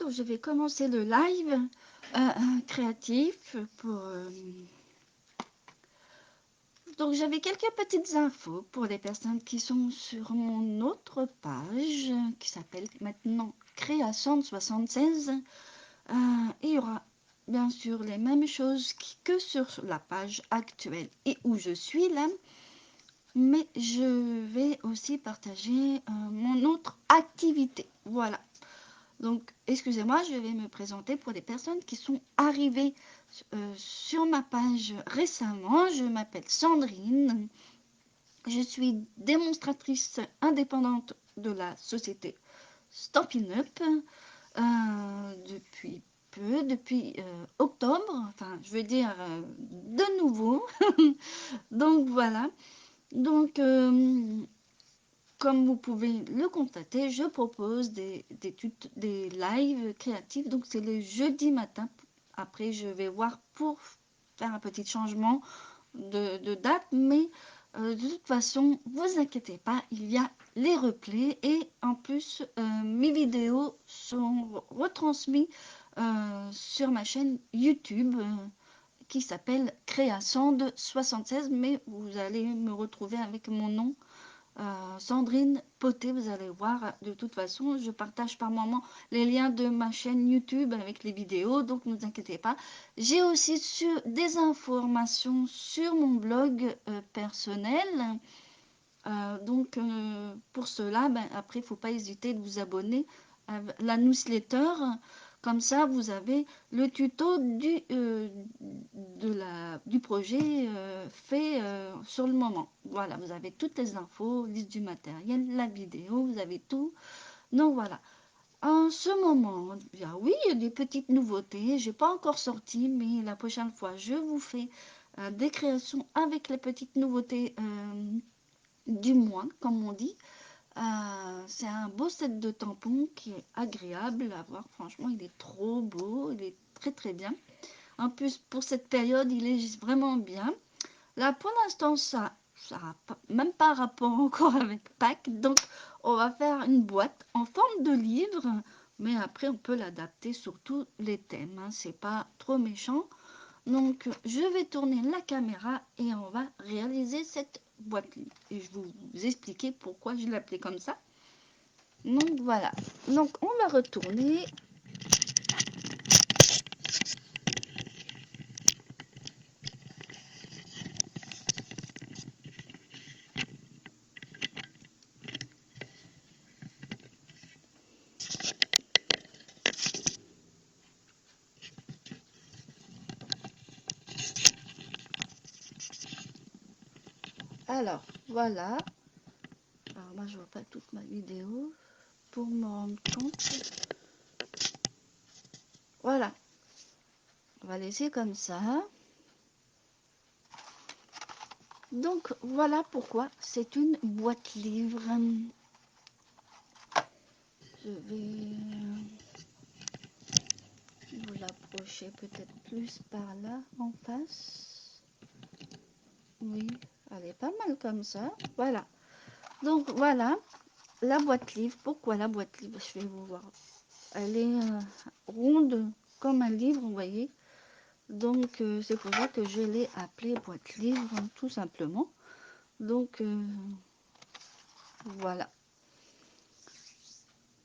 donc je vais commencer le live créatif pour... Donc j'avais quelques petites infos pour les personnes qui sont sur mon autre page qui s'appelle maintenant Création 76. Il y aura bien sûr les mêmes choses que sur la page actuelle et où je suis là. Mais je vais aussi partager mon autre activité. Voilà. Donc, excusez-moi, je vais me présenter pour les personnes qui sont arrivées sur ma page récemment. Je m'appelle Sandrine. Je suis démonstratrice indépendante de la société Stampin' Up depuis octobre. Enfin, je veux dire de nouveau. Donc, voilà. Donc, comme vous pouvez le constater, je propose des lives créatifs. Donc, c'est le jeudi matin. Après, je vais voir pour faire un petit changement de date. Mais de toute façon, vous inquiétez pas, il y a les replays. Et en plus, mes vidéos sont retransmises sur ma chaîne YouTube qui s'appelle Créasand 76. Mais vous allez me retrouver avec mon nom. Sandrine Poté, vous allez voir, de toute façon, je partage par moment les liens de ma chaîne YouTube avec les vidéos, donc ne vous inquiétez pas. J'ai aussi des informations sur mon blog personnel. Donc, pour cela, après, il ne faut pas hésiter de vous abonner à la newsletter. Comme ça, vous avez le tuto du projet fait sur le moment. Voilà, vous avez toutes les infos, liste du matériel, la vidéo, vous avez tout. Donc, voilà. En ce moment, oui, il y a des petites nouveautés. Je n'ai pas encore sorti, mais la prochaine fois, je vous fais des créations avec les petites nouveautés du mois, comme on dit. C'est un beau set de tampons qui est agréable à voir. Franchement, il est trop beau, il est très très bien. En plus, pour cette période, il est vraiment bien. Là, pour l'instant, ça n'a même pas rapport encore avec Pâques. Donc, on va faire une boîte en forme de livre. Mais après, on peut l'adapter sur tous les thèmes. Hein. C'est pas trop méchant. Donc, je vais tourner la caméra et on va réaliser cette boîte livre. Et je vais vous expliquer pourquoi je l'ai appelée comme ça. Donc, voilà. Donc, on va retourner. Alors, voilà. Alors, moi, je vois pas toute ma vidéo pour me rendre compte. Voilà. On va laisser comme ça. Donc, voilà pourquoi c'est une boîte livre. Je vais vous l'approcher peut-être plus par là, en face. Oui, elle est pas mal comme ça. Voilà. Donc, voilà. La boîte livre. Pourquoi la boîte livre? Je vais vous voir. Elle est ronde comme un livre, vous voyez. Donc, c'est pour ça que je l'ai appelée boîte livre, tout simplement. Donc, voilà.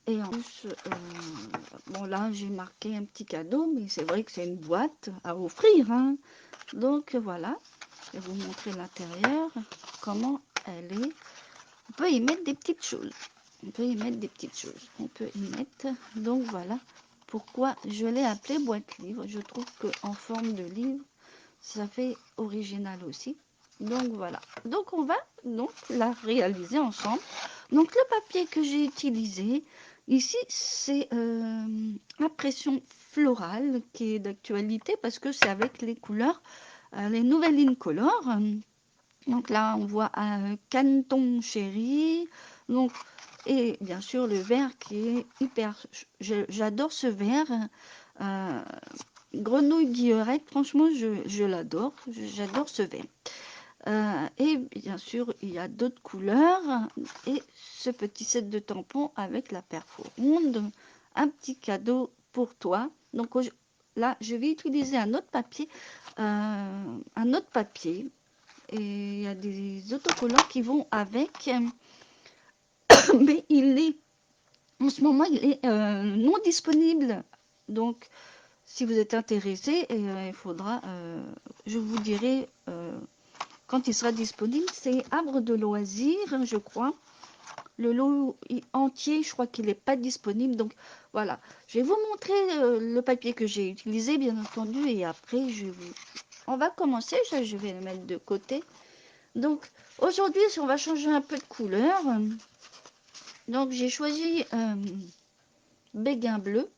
Et en plus, bon là, j'ai marqué un petit cadeau, mais c'est vrai que c'est une boîte à offrir. Hein. Donc, voilà. Je vais vous montrer l'intérieur, comment elle est. On peut y mettre des petites choses. On peut y mettre des petites choses. On peut y mettre... Donc, voilà pourquoi je l'ai appelée boîte livre. Je trouve qu'en forme de livre, ça fait original aussi. Donc voilà, donc on va donc la réaliser ensemble. Donc le papier que j'ai utilisé ici, c'est impression florale qui est d'actualité parce que c'est avec les couleurs, les nouvelles Incolor. Donc là on voit un Canton Chéri, donc et bien sûr le vert qui est hyper, j'adore ce vert. Grenouille guillerette, franchement, je l'adore. J'adore ce vert. Et bien sûr, il y a d'autres couleurs. Et ce petit set de tampons avec la perfo ronde. Un petit cadeau pour toi. Donc là, je vais utiliser un autre papier. Un autre papier. Et il y a des autocollants qui vont avec. Mais en ce moment, il est non disponible. Donc, si vous êtes intéressé, il faudra, je vous dirai quand il sera disponible. C'est Arbre de loisirs, je crois. Le lot entier, je crois qu'il n'est pas disponible. Donc voilà, je vais vous montrer le papier que j'ai utilisé, bien entendu. Et après, on va commencer. Je vais le mettre de côté. Donc aujourd'hui, on va changer un peu de couleur. Donc j'ai choisi béguin bleu.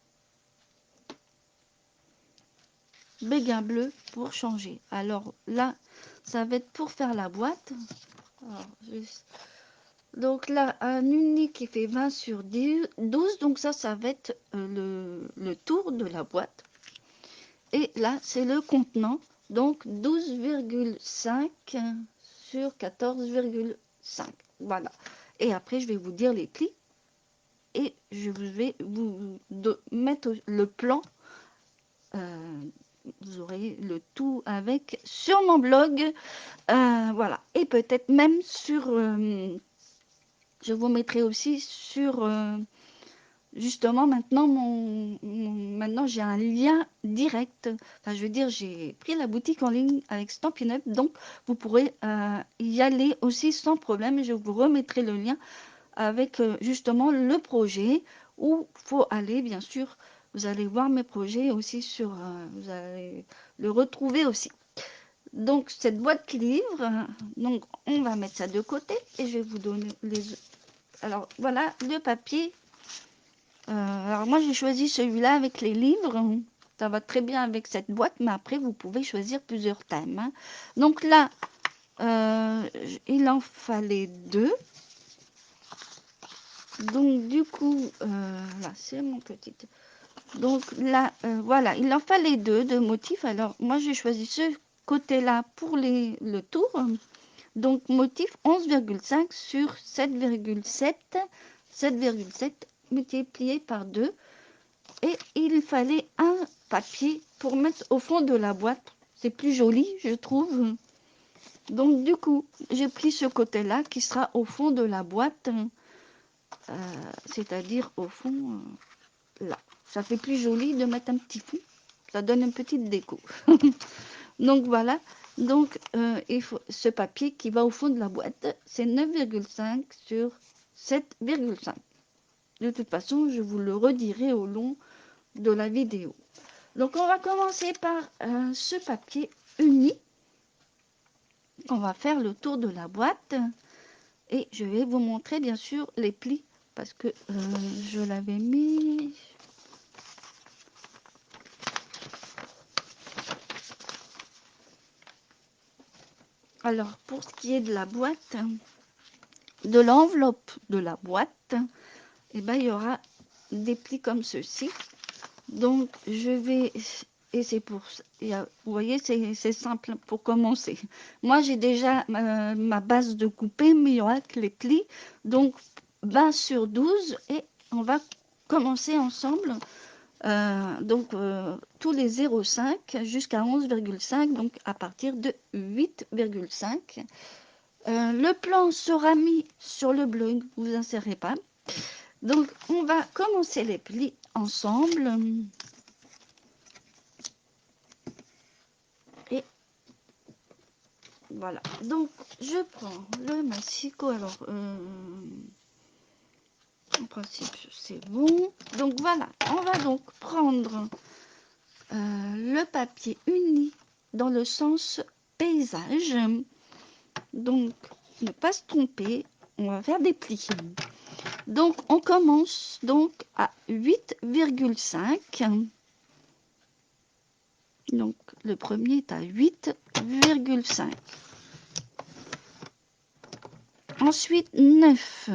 Béguin bleu pour changer. Alors là, ça va être pour faire la boîte. Alors, donc là, un unique qui fait 20 sur 12. Donc ça va être le tour de la boîte. Et là, c'est le contenant. Donc 12,5 sur 14,5. Voilà. Et après, je vais vous dire les plis. Et je vais vous mettre le plan. Vous aurez le tout avec sur mon blog. Voilà. Et peut-être même sur... je vous mettrai aussi sur... justement, maintenant, maintenant j'ai un lien direct. Enfin, je veux dire, j'ai pris la boutique en ligne avec Stampin' Up. Donc, vous pourrez y aller aussi sans problème. Je vous remettrai le lien avec justement le projet où il faut aller, bien sûr. Vous allez voir mes projets aussi sur... vous allez le retrouver aussi. Donc, cette boîte qui livre, donc on va mettre ça de côté et je vais vous donner les... Alors, voilà le papier. Alors, moi, j'ai choisi celui-là avec les livres. Ça va très bien avec cette boîte, mais après, vous pouvez choisir plusieurs thèmes. Hein. Donc là, il en fallait 2. Donc, du coup, là, c'est mon petit... Donc là, voilà, il en fallait 2 de motifs. Alors, moi, j'ai choisi ce côté-là pour le tour. Donc, motif 11,5 sur 7,7. 7,7 multiplié par 2. Et il fallait un papier pour mettre au fond de la boîte. C'est plus joli, je trouve. Donc, du coup, j'ai pris ce côté-là qui sera au fond de la boîte. C'est-à-dire au fond, là. Ça fait plus joli de mettre un petit fond. Ça donne une petite déco. Donc voilà. Donc il faut ce papier qui va au fond de la boîte, c'est 9,5 sur 7,5. De toute façon, je vous le redirai au long de la vidéo. Donc on va commencer par ce papier uni. On va faire le tour de la boîte et je vais vous montrer bien sûr les plis parce que je l'avais mis. Alors, pour ce qui est de la boîte, de l'enveloppe de la boîte, eh ben, il y aura des plis comme ceci. Donc, je vais... Et c'est pour... vous voyez, c'est simple pour commencer. Moi, j'ai déjà ma base de coupé, mais il y aura que les plis. Donc, 20 sur 12. Et on va commencer ensemble. Tous les 0,5 jusqu'à 11,5, donc à partir de 8,5. Le plan sera mis sur le blog, vous insérez pas. Donc, on va commencer les plis ensemble. Et voilà. Donc, je prends le massicot. Alors, en principe, c'est bon. Donc, voilà. On va donc prendre le papier uni dans le sens paysage. Donc, ne pas se tromper. On va faire des plis. Donc, on commence donc à 8,5. Donc, le premier est à 8,5. Ensuite, 9.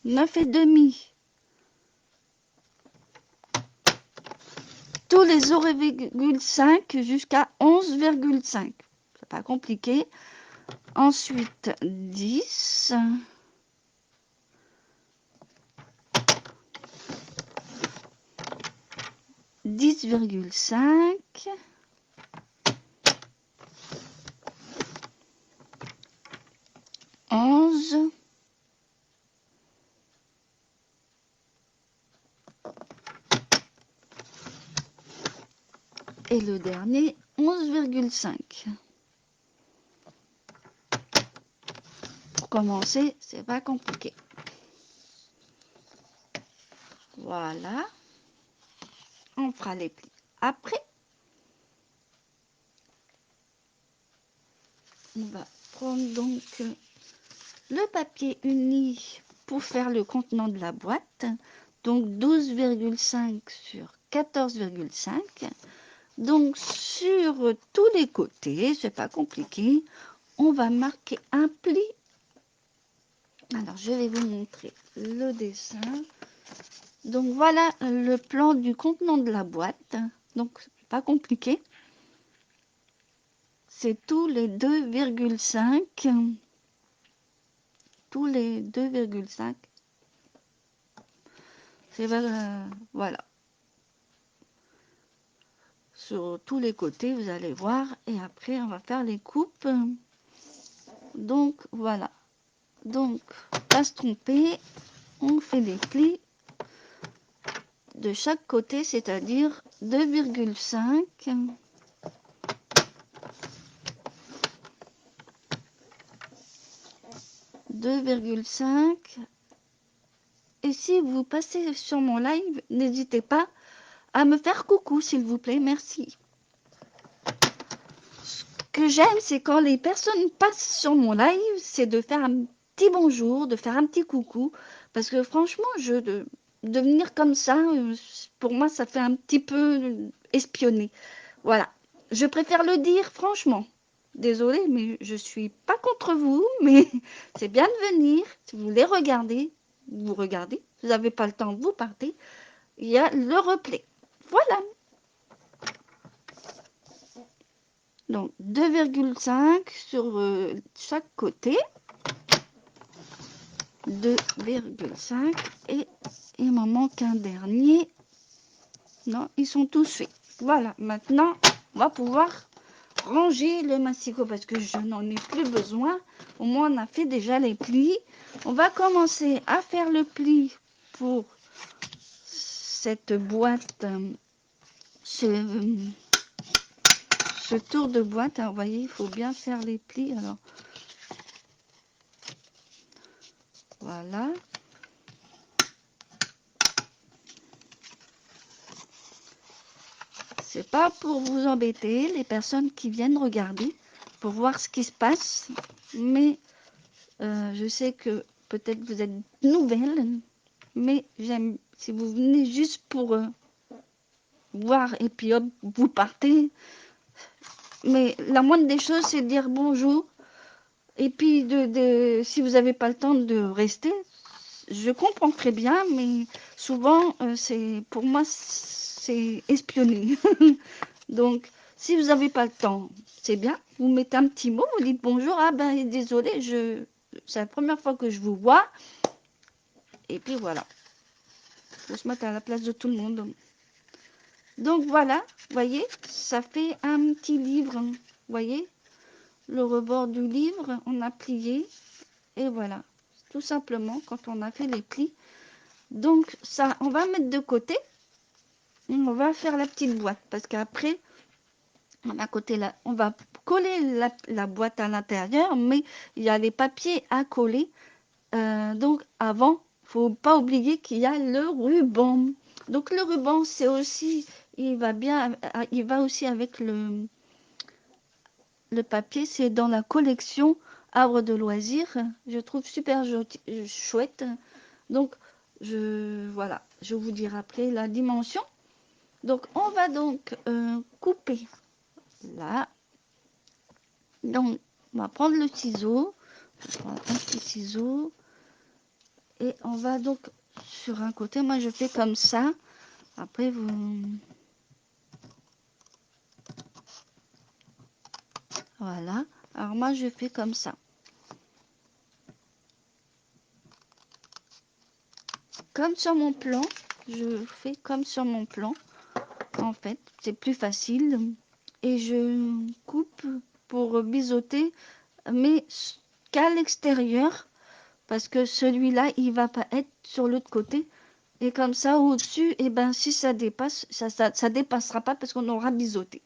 9,5. Tous les 0,5 jusqu'à 11,5. C'est pas compliqué. Ensuite, 10. 10,5, 11, et le dernier 11,5. Pour commencer, c'est pas compliqué. Voilà, on fera les plis après. On va prendre donc le papier uni pour faire le contenant de la boîte. Donc 12,5 sur 14,5. Donc sur tous les côtés, c'est pas compliqué, on va marquer un pli. Alors je vais vous montrer le dessin. Donc voilà le plan du contenant de la boîte. Donc c'est pas compliqué. C'est tous les 2,5. Tous les 2,5. C'est voilà. Sur tous les côtés, vous allez voir. Et après, on va faire les coupes. Donc voilà. Donc, pas se tromper. On fait des plis de chaque côté, c'est-à-dire 2,5. 2,5. Et si vous passez sur mon live, n'hésitez pas à me faire coucou, s'il vous plaît. Merci. Ce que j'aime, c'est quand les personnes passent sur mon live, c'est de faire un petit bonjour, de faire un petit coucou. Parce que franchement, de venir comme ça, pour moi, ça fait un petit peu espionner. Voilà. Je préfère le dire, franchement. Désolée, mais je suis pas contre vous, mais c'est bien de venir. Si vous voulez regarder, vous regardez. Si vous n'avez pas le temps, vous partez. Il y a le replay. Voilà. Donc 2,5 sur chaque côté. 2,5 et il m'en manque un dernier. Non, ils sont tous faits. Voilà, maintenant, on va pouvoir ranger le massicot parce que je n'en ai plus besoin. Au moins, on a fait déjà les plis. On va commencer à faire le pli pour cette boîte, ce tour de boîte. Alors, vous voyez, il faut bien faire les plis. Alors, voilà. C'est pas pour vous embêter, les personnes qui viennent regarder, pour voir ce qui se passe. Mais je sais que peut-être vous êtes nouvelles, mais j'aime si vous venez juste pour voir et puis hop, vous partez. Mais la moindre des choses, c'est de dire bonjour. Et puis, si vous n'avez pas le temps de rester, je comprends très bien, mais souvent, pour moi, c'est espionner. Donc, si vous n'avez pas le temps, c'est bien. Vous mettez un petit mot, vous dites bonjour. Ah ben, désolé, c'est la première fois que je vous vois. Et puis voilà. Il faut se mettre à la place de tout le monde. Donc voilà, vous voyez, ça fait un petit livre. Vous voyez, le rebord du livre, on a plié. Et voilà, tout simplement, quand on a fait les plis. Donc ça, on va mettre de côté. On va faire la petite boîte. Parce qu'après, on va coller la boîte à l'intérieur. Mais il y a les papiers à coller. Donc avant, faut pas oublier qu'il y a le ruban. Donc le ruban, c'est aussi, il va aussi avec le papier. C'est dans la collection Arbre de loisirs. Je trouve super chouette. Donc voilà, je vous dirai après la dimension. Donc on va donc couper là. Donc on va prendre le ciseau. Je vais prendre un petit ciseau. Et on va donc sur un côté, moi je fais comme ça. Après vous... Voilà. Alors moi je fais comme ça. Comme sur mon plan. Je fais comme sur mon plan. en fait, c'est plus facile. Et je coupe pour biseauter, mais qu'à l'extérieur, parce que celui-là, il va pas être sur l'autre côté. Et comme ça, au-dessus, et ben, si ça dépasse, ça dépassera pas parce qu'on aura biseauté.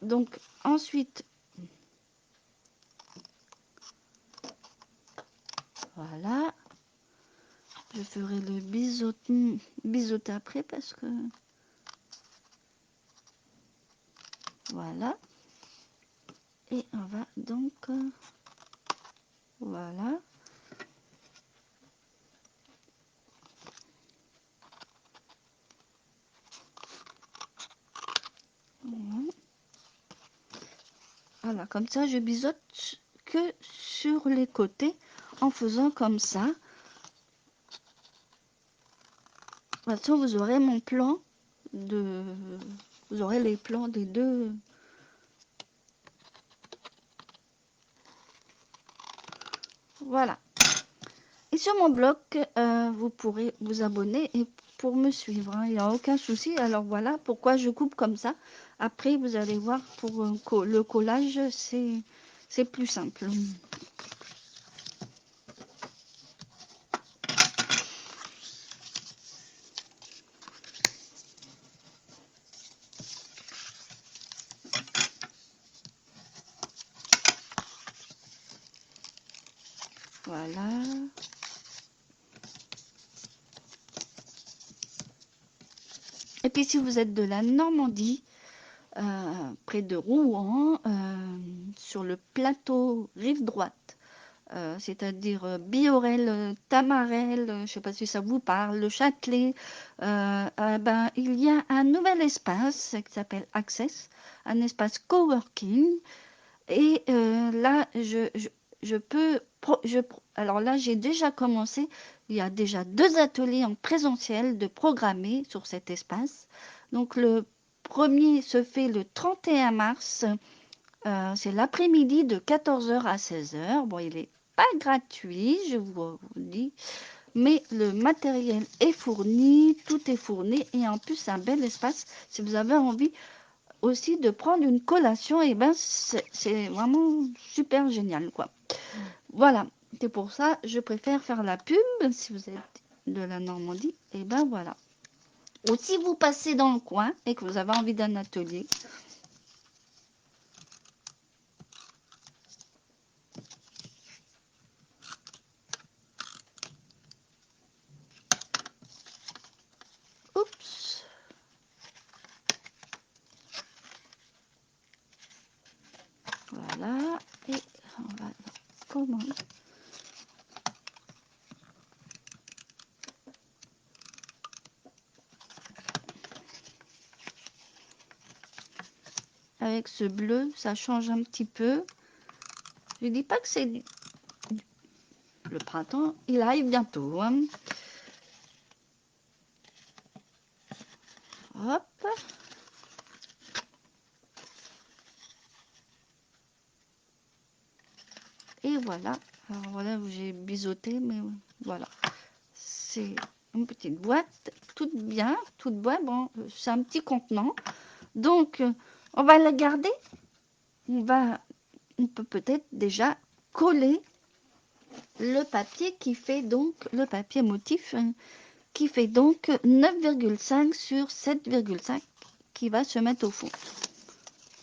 Donc, ensuite, voilà. Je ferai le biseauté après parce que... Voilà. Et on va donc... voilà. Voilà, comme ça, je biseaute que sur les côtés en faisant comme ça. De toute façon, vous aurez mon plan de... Vous aurez les plans des deux. Voilà. Et sur mon blog, vous pourrez vous abonner et pour me suivre, hein, il n'y a aucun souci. Alors voilà pourquoi je coupe comme ça. Après, vous allez voir pour le collage, c'est plus simple. Voilà. Et puis si vous êtes de la Normandie, près de Rouen, sur le plateau rive droite, c'est-à-dire Biorel, Tamarel, je ne sais pas si ça vous parle, le Châtelet, ben, il y a un nouvel espace qui s'appelle Access, un espace coworking. Et là, je peux... alors là, j'ai déjà commencé, il y a déjà 2 ateliers en présentiel de programmer sur cet espace. Donc le premier se fait le 31 mars. C'est l'après-midi de 14 h à 16 h. Bon, il n'est pas gratuit, je vous dis, mais le matériel est fourni, tout est fourni et en plus, c'est un bel espace. Si vous avez envie aussi de prendre une collation, et ben c'est vraiment super génial, quoi. Voilà, c'est pour ça je préfère faire la pub si vous êtes de la Normandie, et ben voilà. Ou si vous passez dans le coin et que vous avez envie d'un atelier, oups, voilà, et on va commander. Avec ce bleu, ça change un petit peu. Je dis pas que c'est le printemps, il arrive bientôt, hein. Hop. Et voilà. Alors voilà où j'ai biseauté, mais voilà. C'est une petite boîte, toute bien, toute bonne. Bon, c'est un petit contenant. Donc, on va la garder. On peut peut-être déjà coller le papier qui fait donc, le papier motif, qui fait donc 9,5 sur 7,5 qui va se mettre au fond.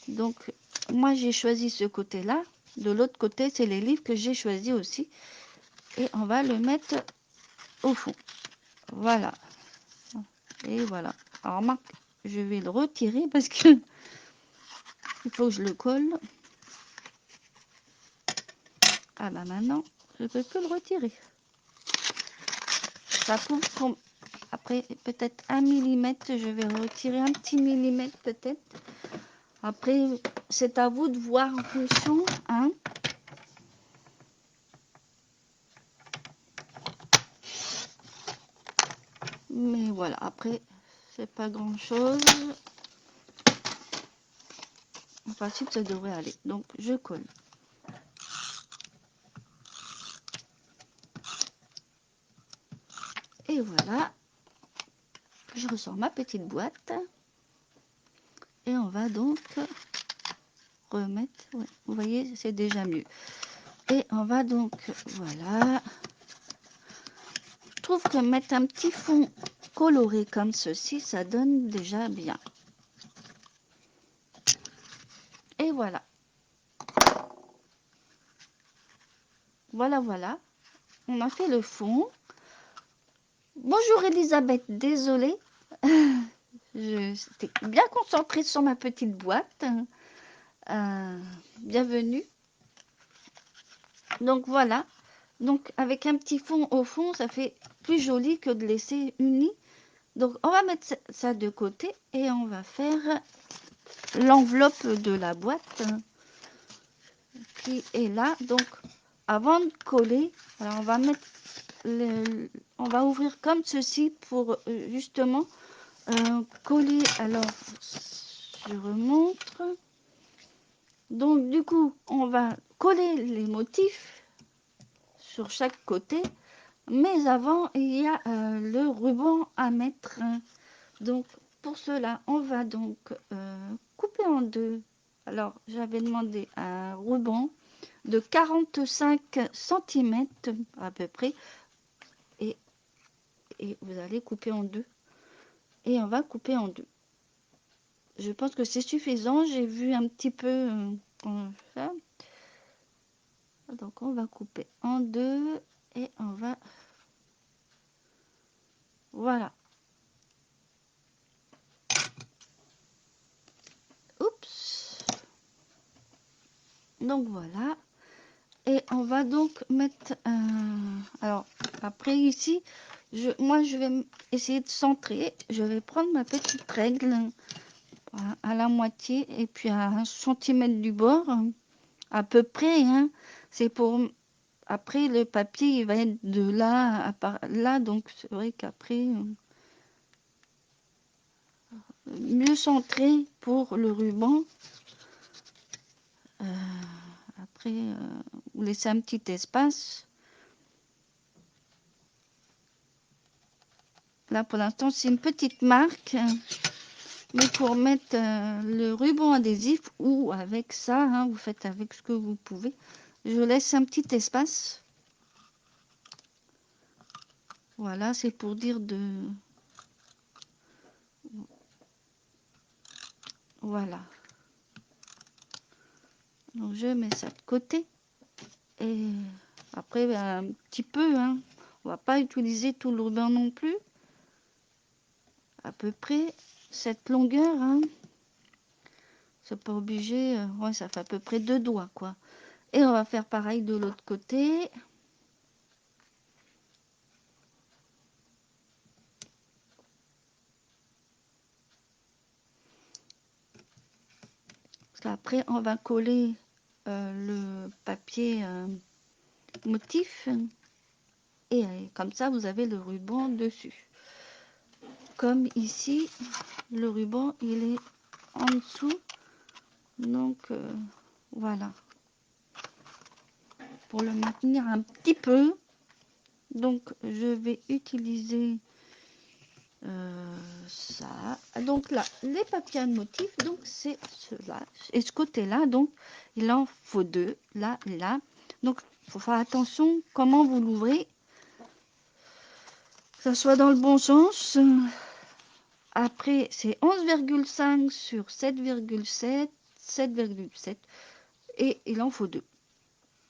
Donc, moi, j'ai choisi ce côté-là. De l'autre côté, c'est les livres que j'ai choisis aussi. Et on va le mettre au fond. Voilà. Et voilà. Alors, remarque, je vais le retirer parce que il faut que je le colle. Ah bah maintenant, je ne peux plus le retirer. Ça coupe. Après, peut-être 1 millimètre. Je vais retirer un petit millimètre peut-être. Après, c'est à vous de voir en fonction, hein. Mais voilà, après, c'est pas grand chose. En principe, ça devrait aller. Donc, je colle. Et voilà. Je ressors ma petite boîte. Et on va donc remettre, ouais, vous voyez, c'est déjà mieux. Et on va donc, voilà, je trouve que mettre un petit fond coloré comme ceci, ça donne déjà bien. Et voilà, voilà, on a fait le fond. Bonjour Elisabeth, désolée, j'étais bien concentrée sur ma petite boîte. Bienvenue. Donc voilà, donc avec un petit fond au fond, ça fait plus joli que de laisser uni. Donc on va mettre ça de côté et on va faire l'enveloppe de la boîte qui est là. Donc avant de coller, alors on va mettre on va ouvrir comme ceci pour justement coller. Alors je remontre. Donc du coup on va coller les motifs sur chaque côté, mais avant il y a le ruban à mettre. Donc pour cela on va donc couper en deux. Alors j'avais demandé un ruban de 45 cm à peu près, et, et vous allez couper en deux, et on va couper en deux. Je pense que c'est suffisant, j'ai vu un petit peu ça. Donc on va couper en deux et on va, voilà, oups, donc voilà. Et on va donc mettre alors après ici, moi je vais essayer de centrer. Je vais prendre ma petite règle, voilà, à la moitié et puis à 1 cm du bord à peu près, hein. C'est pour, après le papier il va être de là à là, donc c'est vrai qu'après mieux centré pour le ruban. Après vous laissez un petit espace. Là pour l'instant c'est une petite marque, mais pour mettre le ruban adhésif ou avec ça, hein, vous faites avec ce que vous pouvez. Je laisse un petit espace. Voilà, c'est pour dire de... Voilà. Donc je mets ça de côté. Et après, ben, un petit peu, hein. On va pas utiliser tout le ruban non plus. À peu près cette longueur, hein. C'est pas obligé. Ouais, ça fait à peu près 2 doigts, quoi. Et on va faire pareil de l'autre côté. Après, on va coller le papier motif. Et comme ça, vous avez le ruban dessus. Comme ici, le ruban, il est en dessous. Donc, voilà. Pour le maintenir un petit peu. Donc, je vais utiliser ça. Donc là, les papiers à motif, donc c'est cela. Et ce côté-là, donc, il en faut deux. Là et là. Donc, il faut faire attention comment vous l'ouvrez. Que ça soit dans le bon sens. Après, c'est 11,5 sur 7,7, 7,7. Et il en faut deux.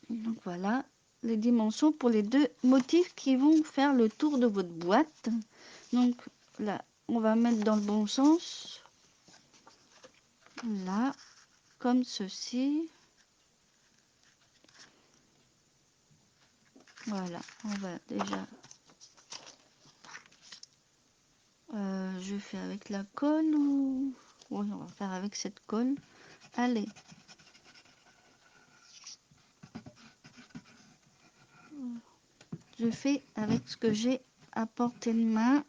Donc voilà les dimensions pour les deux motifs qui vont faire le tour de votre boîte. Donc là, on va mettre dans le bon sens. Là, comme ceci. Voilà, on va déjà... je fais avec la colle ou... Oui, on va faire avec cette colle. Allez. Je fais avec ce que j'ai à portée de main.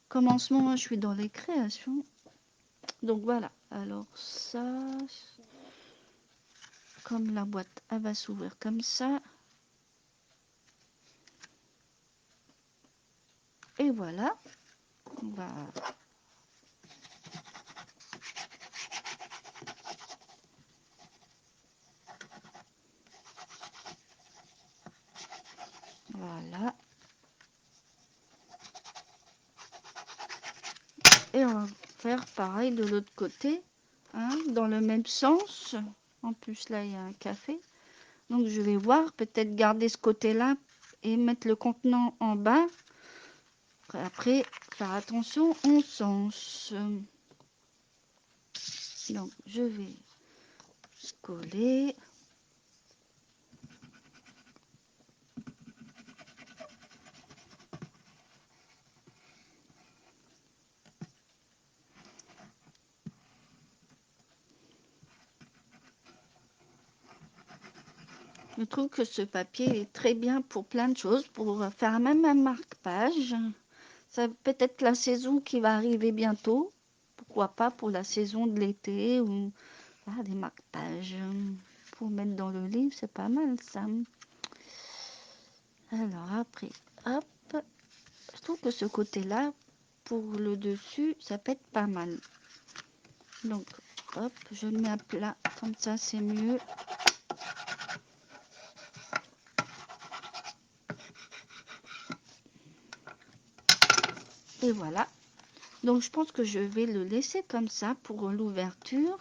Comme en ce moment, je suis dans les créations. Donc voilà. Alors ça... Comme la boîte, elle va s'ouvrir comme ça. Et voilà. On va Voilà. Et on va faire pareil de l'autre côté, hein, dans le même sens. En plus, là, il y a un café. Donc, je vais voir, peut-être garder ce côté-là et mettre le contenant en bas. Après, faire attention au sens. Donc, je vais coller. Je trouve que ce papier est très bien pour plein de choses, pour faire même un marque-page. Ça peut-être la saison qui va arriver bientôt. Pourquoi pas pour la saison de l'été ou des marque-pages pour mettre dans le livre, c'est pas mal ça. Alors après, hop, je trouve que ce côté-là, pour le dessus, ça peut être pas mal. Donc, hop, je mets à plat, comme ça c'est mieux. Et voilà. Donc, je pense que je vais le laisser comme ça pour l'ouverture.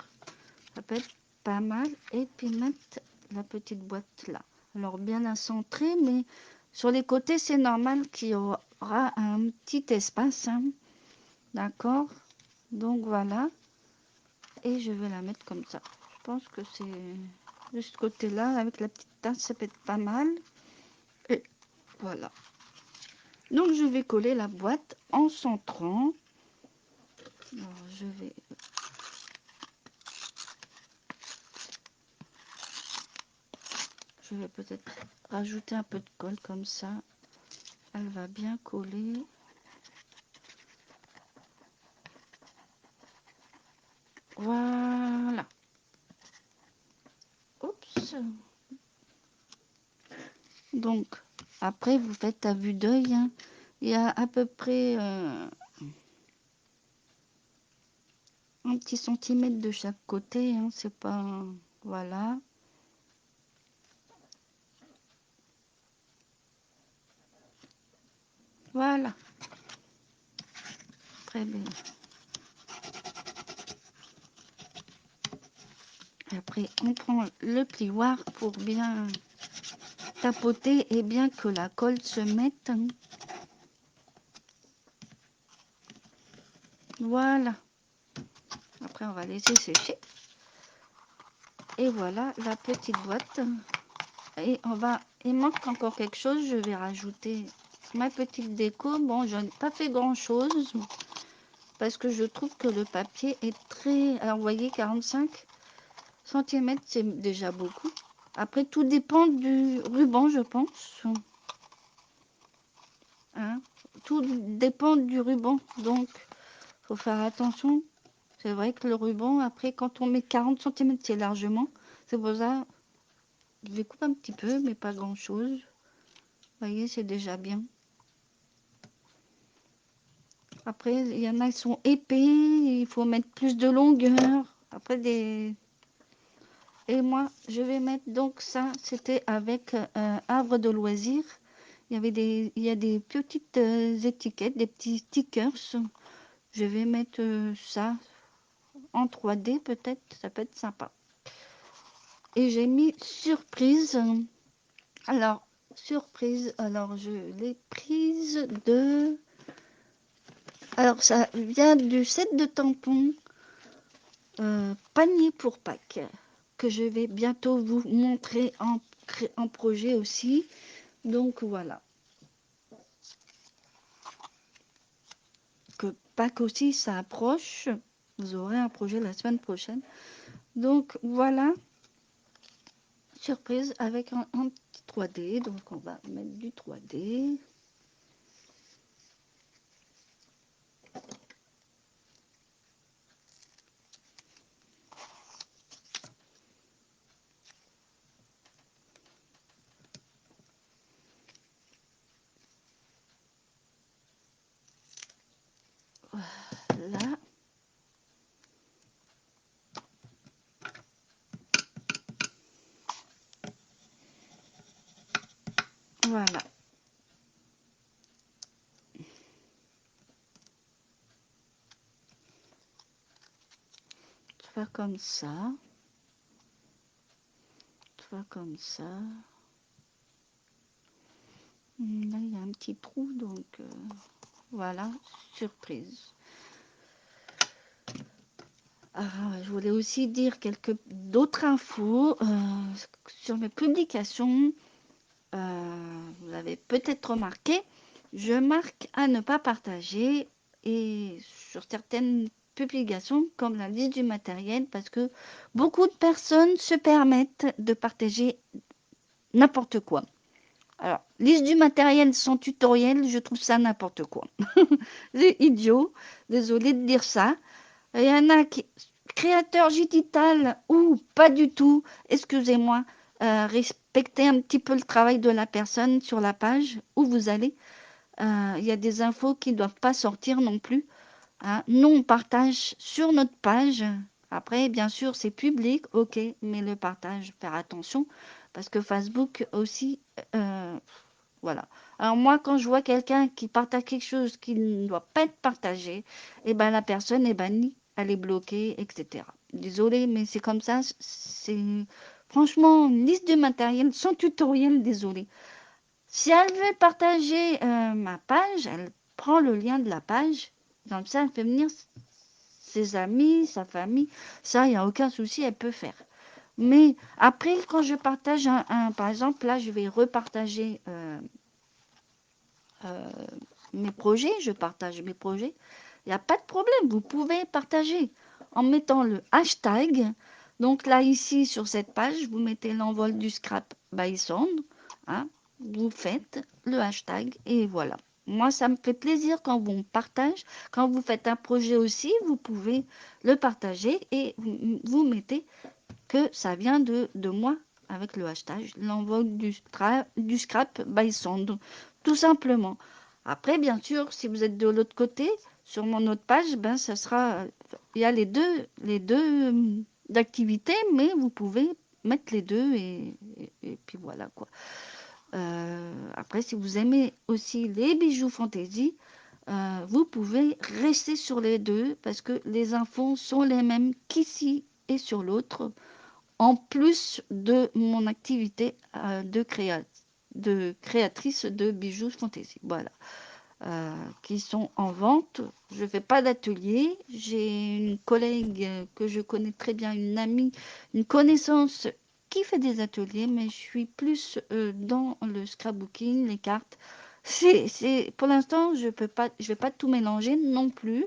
Ça peut être pas mal. Et puis mettre la petite boîte là. Alors, bien la centrer, mais sur les côtés, c'est normal qu'il y aura un petit espace. Hein. D'accord? Donc, voilà. Et je vais la mettre comme ça. Je pense que c'est de ce côté-là, avec la petite tasse, ça peut être pas mal. Et voilà. Donc, je vais coller la boîte en centrant. Alors, je vais peut-être rajouter un peu de colle comme ça. Elle va bien coller. Voilà. Oups. Donc, après, vous faites à vue d'œil. Hein. Il y a à peu près un petit centimètre de chaque côté. Hein. C'est pas... Voilà. Voilà. Très bien. Après, on prend le plioir pour bien tapoter et bien que la colle se mette. Voilà. Après, on va laisser sécher. Et voilà la petite boîte. Et il manque encore quelque chose. Je vais rajouter ma petite déco. Bon, je n'ai pas fait grand chose parce que je trouve que le papier est très... Alors, vous voyez, 45 cm, c'est déjà beaucoup. Après, tout dépend du ruban, je pense. Hein, tout dépend du ruban. Donc, faut faire attention. C'est vrai que le ruban, après, quand on met 40 cm, c'est largement. C'est pour ça, je vais couper un petit peu, mais pas grand-chose. Vous voyez, c'est déjà bien. Après, il y en a qui sont épais, il faut mettre plus de longueur. Après, Et moi, je vais mettre donc ça, c'était avec Havre de loisirs. Il y a des petites étiquettes, des petits stickers. Je vais mettre ça en 3D peut-être, ça peut être sympa. Et j'ai mis surprise. Alors, surprise, alors je l'ai prise de... Alors, ça vient du set de tampons panier pour Pâques, que je vais bientôt vous montrer en projet aussi. Donc, voilà. Que Pâques aussi, ça approche. Vous aurez un projet la semaine prochaine. Donc, voilà. Surprise avec un petit 3D. Donc, on va mettre du 3D. Là. Voilà. faire comme ça. Faire comme ça. Là, il y a un petit trou, donc voilà, surprise. Je voulais aussi dire quelques d'autres infos sur mes publications. Vous avez peut-être remarqué, je marque à ne pas partager et sur certaines publications comme la liste du matériel parce que beaucoup de personnes se permettent de partager n'importe quoi. Alors, liste du matériel sans tutoriel, je trouve ça n'importe quoi. C'est idiot, désolé de dire ça. Il y en a qui, créateur digital ou pas du tout, excusez-moi, respectez un petit peu le travail de la personne sur la page où vous allez. Il y a des infos qui ne doivent pas sortir non plus. Hein. Nous, on partage sur notre page. Après, bien sûr, c'est public, ok, mais le partage, faire attention, parce que Facebook aussi, voilà. Alors moi, quand je vois quelqu'un qui partage quelque chose qui ne doit pas être partagé, eh ben la personne est bannie, elle est bloquée, etc. Désolée, mais c'est comme ça. C'est franchement une liste de matériel sans tutoriel, désolé. Si elle veut partager ma page, elle prend le lien de la page. Comme ça, elle fait venir ses amis, sa famille. Ça, il n'y a aucun souci, elle peut faire. Mais après, quand je partage par exemple, là, je vais repartager euh, mes projets, je partage mes projets. Il n'y a pas de problème, vous pouvez partager en mettant le hashtag. Donc là, ici, sur cette page, vous mettez l'envol du scrap by Sound. Hein, vous faites le hashtag et voilà. Moi, ça me fait plaisir quand on partage. Quand vous faites un projet aussi, vous pouvez le partager et vous mettez que ça vient de moi avec le hashtag l'envol du scrap by Sound. Tout simplement. Après, bien sûr, si vous êtes de l'autre côté, sur mon autre page, ben, ça sera, il y a les deux d'activités, mais vous pouvez mettre les deux et puis voilà quoi. Après, si vous aimez aussi les bijoux fantaisie, vous pouvez rester sur les deux parce que les infos sont les mêmes qu'ici et sur l'autre, en plus de mon activité de créatrice de bijoux fantaisie. Voilà. Qui sont en vente. Je ne fais pas d'atelier. J'ai une collègue que je connais très bien, une amie, une connaissance qui fait des ateliers, mais je suis plus dans le scrapbooking, les cartes. Pour l'instant, je vais pas tout mélanger non plus,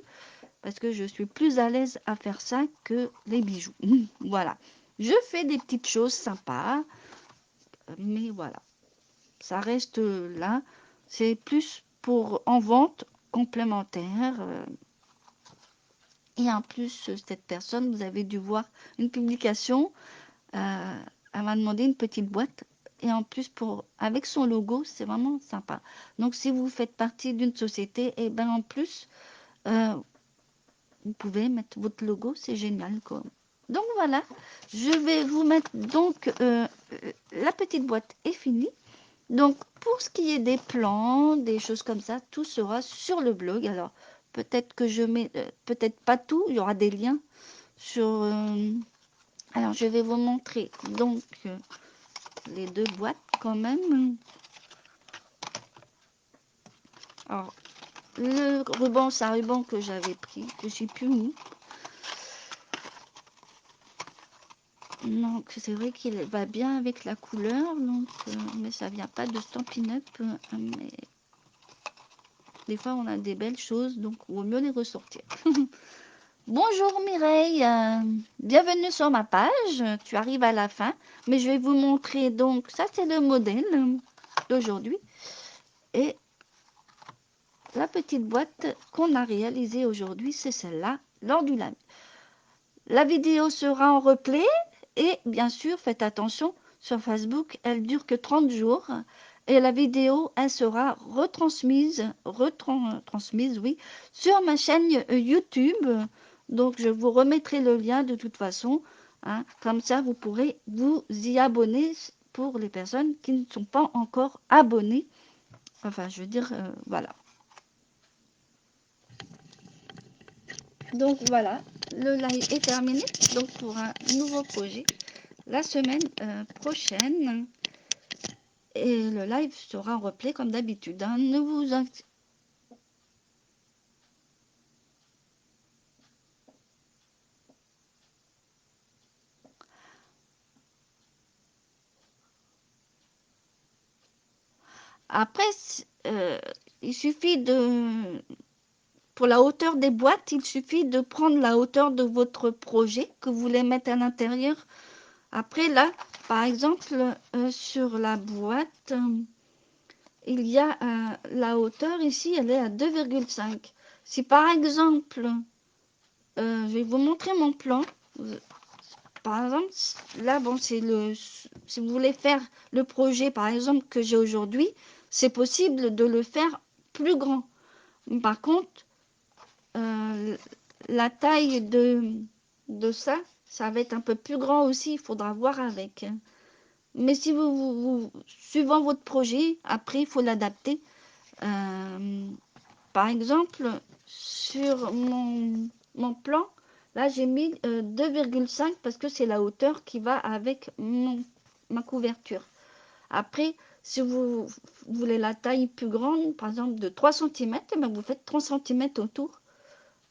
parce que je suis plus à l'aise à faire ça que les bijoux. Voilà. Je fais des petites choses sympas, mais voilà. Ça reste là. C'est plus pour en vente complémentaire. Et en plus, cette personne, vous avez dû voir une publication. Elle m'a demandé une petite boîte. Et en plus, avec son logo, c'est vraiment sympa. Donc, si vous faites partie d'une société, et ben en plus, euh, vous pouvez mettre votre logo. C'est génial, quoi. Donc, voilà. Je vais vous mettre donc la petite boîte est finie. Donc, pour ce qui est des plans, des choses comme ça, tout sera sur le blog. Alors, peut-être que je mets, peut-être pas tout, il y aura des liens sur. Alors, je vais vous montrer donc les deux boîtes quand même. Alors, le ruban, c'est un ruban que j'avais pris, je sais plus où. Donc, c'est vrai qu'il va bien avec la couleur, donc, mais ça vient pas de Stampin' Up. Mais des fois, on a des belles choses, donc il vaut mieux les ressortir. Bonjour Mireille, bienvenue sur ma page. Tu arrives à la fin, mais je vais vous montrer donc, ça c'est le modèle d'aujourd'hui et la petite boîte qu'on a réalisée aujourd'hui, c'est celle-là, lors du live. La vidéo sera en replay et bien sûr, faites attention, sur Facebook, elle dure que 30 jours et la vidéo, elle sera retransmise, oui, sur ma chaîne YouTube. Donc, je vous remettrai le lien de toute façon. Hein, comme ça, vous pourrez vous y abonner pour les personnes qui ne sont pas encore abonnées. Enfin, je veux dire, voilà. Donc, voilà. le live est terminé. Donc pour un nouveau projet, la semaine prochaine. Et le live sera en replay comme d'habitude. Hein. Ne vous Après, il suffit de... Pour la hauteur des boîtes, il suffit de prendre la hauteur de votre projet que vous voulez mettre à l'intérieur. Après, là, par exemple, sur la boîte, il y a la hauteur ici, elle est à 2,5. Si par exemple, je vais vous montrer mon plan. Par exemple, là, bon, c'est le... Si vous voulez faire le projet, par exemple, que j'ai aujourd'hui, c'est possible de le faire plus grand. Par contre, euh, la taille de ça, ça va être un peu plus grand aussi. Il faudra voir avec. Mais si suivant votre projet, après, il faut l'adapter. Euh, Par exemple, sur mon plan, là j'ai mis 2,5 parce que c'est la hauteur qui va avec ma couverture. Après, si vous voulez la taille plus grande, par exemple de 3 cm, ben vous faites 3 cm autour.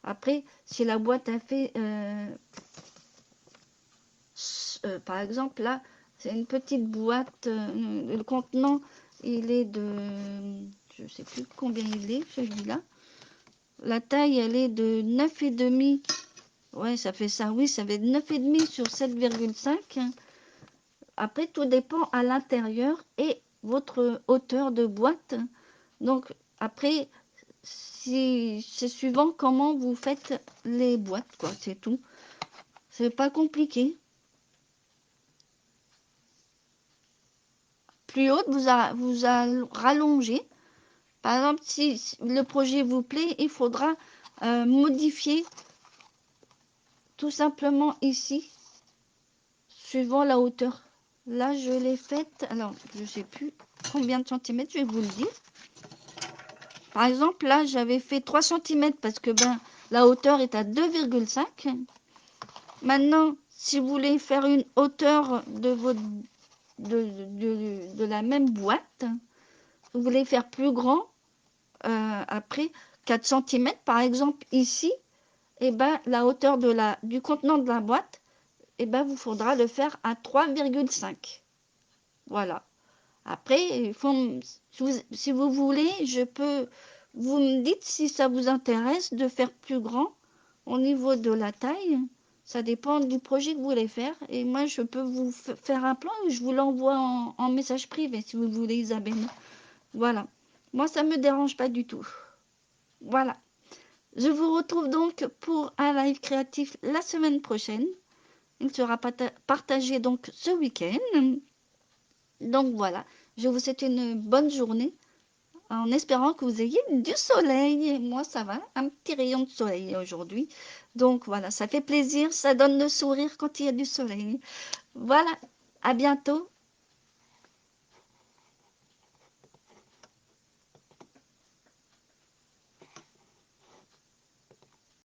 Après, si la boîte a fait, par exemple là, c'est une petite boîte, le contenant, il est de, je ne sais plus combien il est, celui-là. La taille, elle est de 9,5. Ouais, ça fait ça. Oui, ça fait 9,5 sur 7,5. Après, tout dépend à l'intérieur et votre hauteur de boîte. Donc, après, si c'est suivant comment vous faites les boîtes, quoi. C'est tout. C'est pas compliqué. Plus haute, vous rallongez. Par exemple, si le projet vous plaît, il faudra modifier tout simplement ici suivant la hauteur. Là, je l'ai faite, alors je sais plus combien de centimètres, je vais vous le dire. Par exemple, là, j'avais fait 3 centimètres parce que ben, la hauteur est à 2,5. Maintenant, si vous voulez faire une hauteur de la même boîte, vous voulez faire plus grand, après 4 centimètres, par exemple, ici, et ben, la hauteur du contenant de la boîte, et ben, vous faudra le faire à 3,5. Voilà. Après, si vous voulez, vous me dites si ça vous intéresse de faire plus grand au niveau de la taille. Ça dépend du projet que vous voulez faire. Et moi, je peux vous faire un plan et je vous l'envoie en message privé si vous voulez, Isabelle. Voilà. Moi, ça me dérange pas du tout. Voilà. Je vous retrouve donc pour un live créatif la semaine prochaine. Il sera partagé donc ce week-end. Donc voilà, je vous souhaite une bonne journée en espérant que vous ayez du soleil. Moi, ça va, un petit rayon de soleil aujourd'hui. Donc voilà, ça fait plaisir, ça donne le sourire quand il y a du soleil. Voilà, à bientôt.